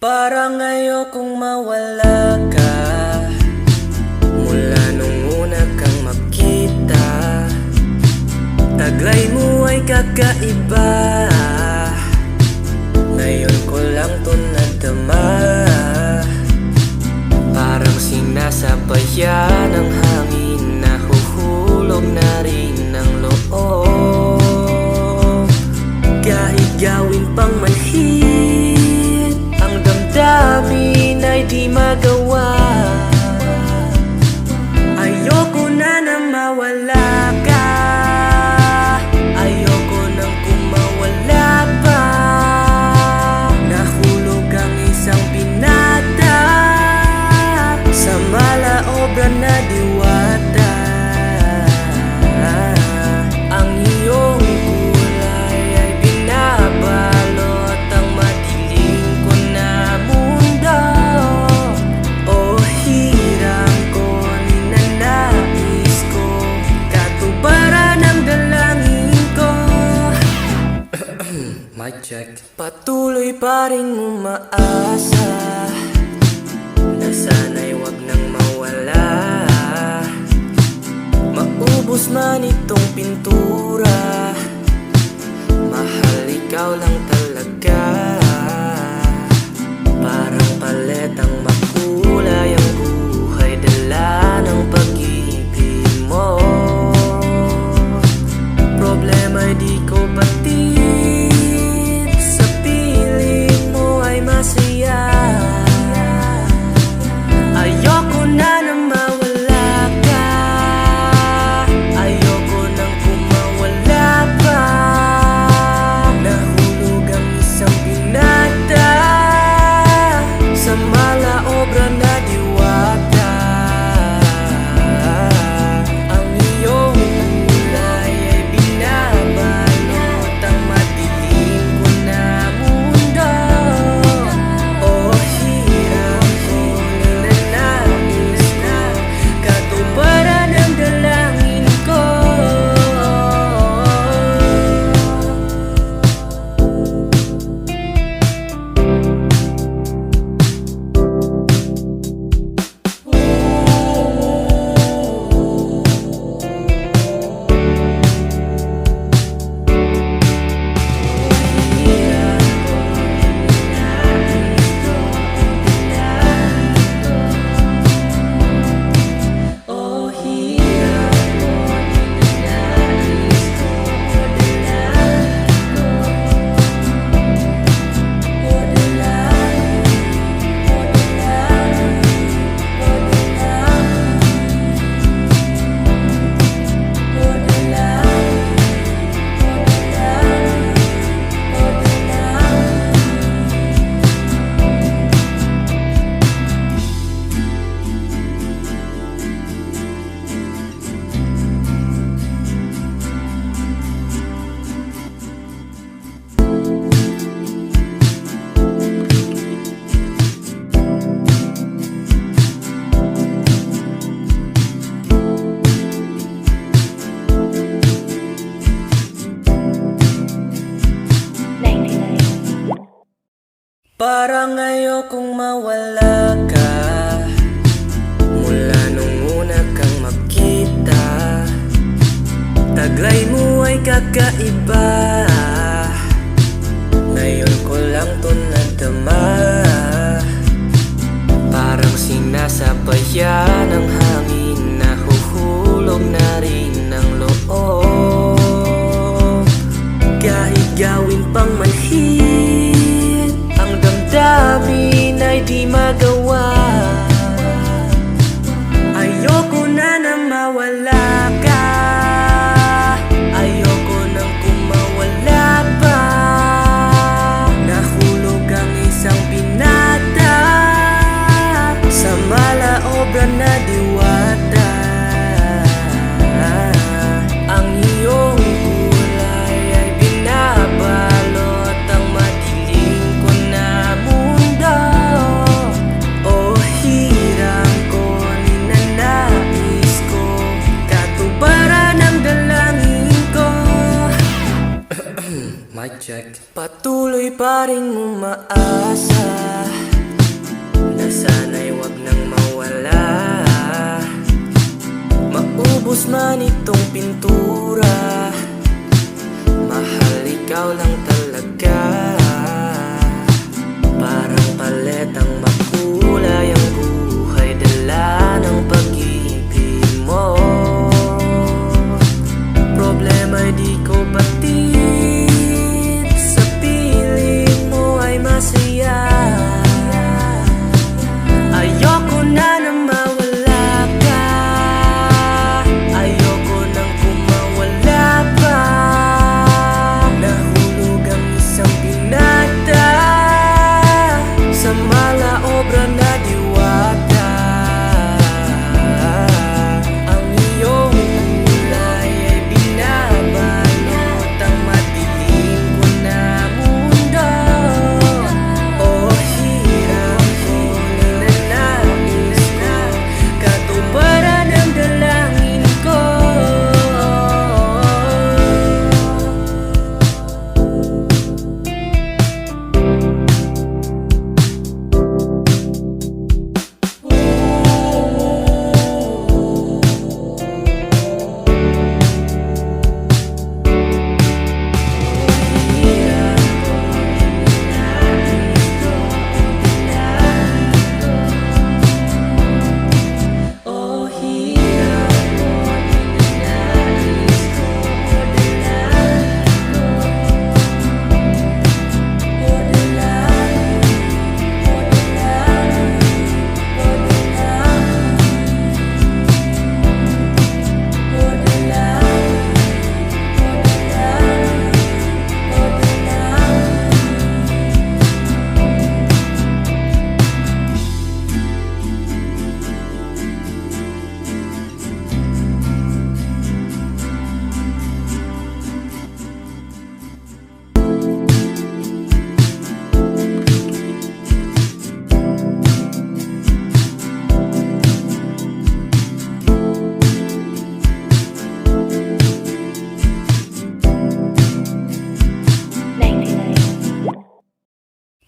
Parang ayokong mawala ka mula nung una kang makita. Taglay mo ay kakaiba, ngayon ko lang to nadama. Parang sinasabayan ng hangin, nahuhulog na rin ang loob. Kahit gawin pang manhid, ang damdamin ay di magawa. Ayoko na na mawala ka, ayoko nang kumawala pa. Nahulog ang isang binata sa malaobra na diwata. Ang iyong kulay ay binabalot ang madilim ko na mundo. O hirang ko, ninanais ko, katuparan ng dalangin ko. Mic check. Patuloy pa rin umaasa na sana'y wag nang mawala. Maubos man itong pintura, mahal ikaw lang talaga. Parang paletang makulay ang buhay, dala ng pag-ibig mo. Problema'y di ko batid, sa piling mo ay masaya. Ayoko na na mawala ka, ayoko nang kumawala pa. Nahulog ang isang binata sa malaobra na diwata. Ang iyong kulay ay binabalot ang madilim ko na mundo. O hirang ko, ninanais ko, katuparan ng dalangin ko. O hirang ko, ninanais ko, dalangin ko. O dalangin, o dalangin, o dalangin. O dalangin, o dalangin, o Parang ayokong mawala ka mula nung una kang makita. Taglay mo ay kakaiba, ngayon ko lang to nadama. Parang sinasabayan ng hangin, nahuhulog na rin ang loob. Kahit gawin pang manhid, ang damdamin ay di magawa. Ayoko na na mawala ka, ayoko nang kumawala pa. Nahulog ang isang binata sa malaobra na diwata. Ang iyong kulay ay binabalot ang madilim ko na mundo. O hirang ko, ninanais ko, katuparan ng dalangin ko. Mic check. Patuloy pa rin umaasa Sana'y wag nang mawala. Maubos man itong pintura, mahal ikaw lang talaga. Parang paletang makulay ang buhay, dala ng pag-ibig mo. Problema'y di ko batid, sa piling mo ay masaya. Ayoko na mawala ka, ayoko nang kumawala pa. Nahulog ang isang binata sa malaobra na diwata. Ang iyong kulay ay binabalot ang madilim ko na mundo. Oh, hirap ko, ninanais ko, katuparan ng dalangin ko.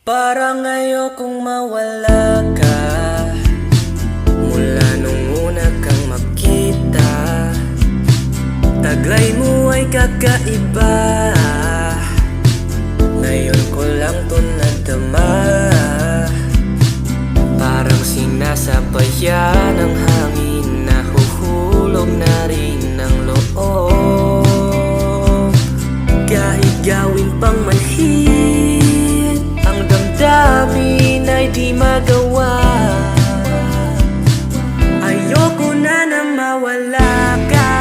Parang ayokong mawala ka, mula nung una kang makita. Taglay mo ay kakaiba, ngayon ko lang to nadama. Parang sinasabayan ng hangin, nahuhulog na rin ng loob. Kahit gawin pang manhid, ang damdamin ay di magawa. Ayoko na mawala ka,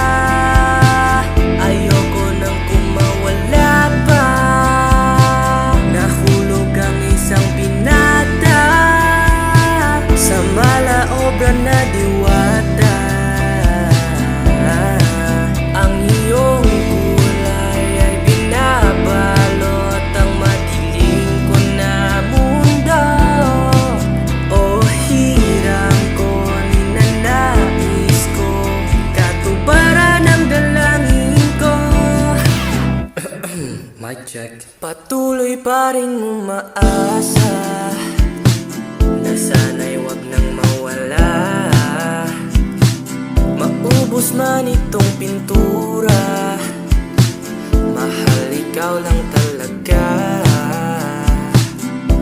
ayoko nang kumawala pa. Nahulog ang isang binata sa malaobra na diwata. Ang iyong kulay ay binabalot ang madilim ko na mundo. Oh, hirap ko, ninanais ko, katuparan ng dalangin ko. Mic check. Patuloy pa rin umaasa na sana'y wag nang mawala. Maubos man itong pintura, mahal ikaw lang talaga.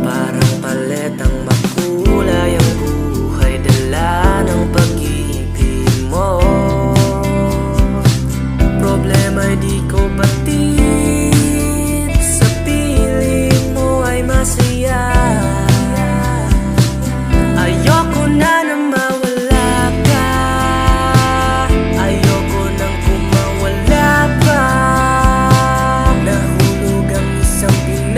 Parang paletang makulay ang buhay, dala ng pag-ibig mo. Problema'y di ko batid, sa piling mo ay masaya. Ayoko na mawala ka, ayoko nang kumawala pa. Nahulog ang isang binata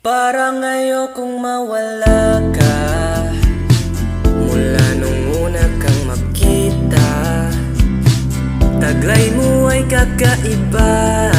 Parang ayokong mawala ka mula nung una kang makita. Taglay mo ay kakaiba,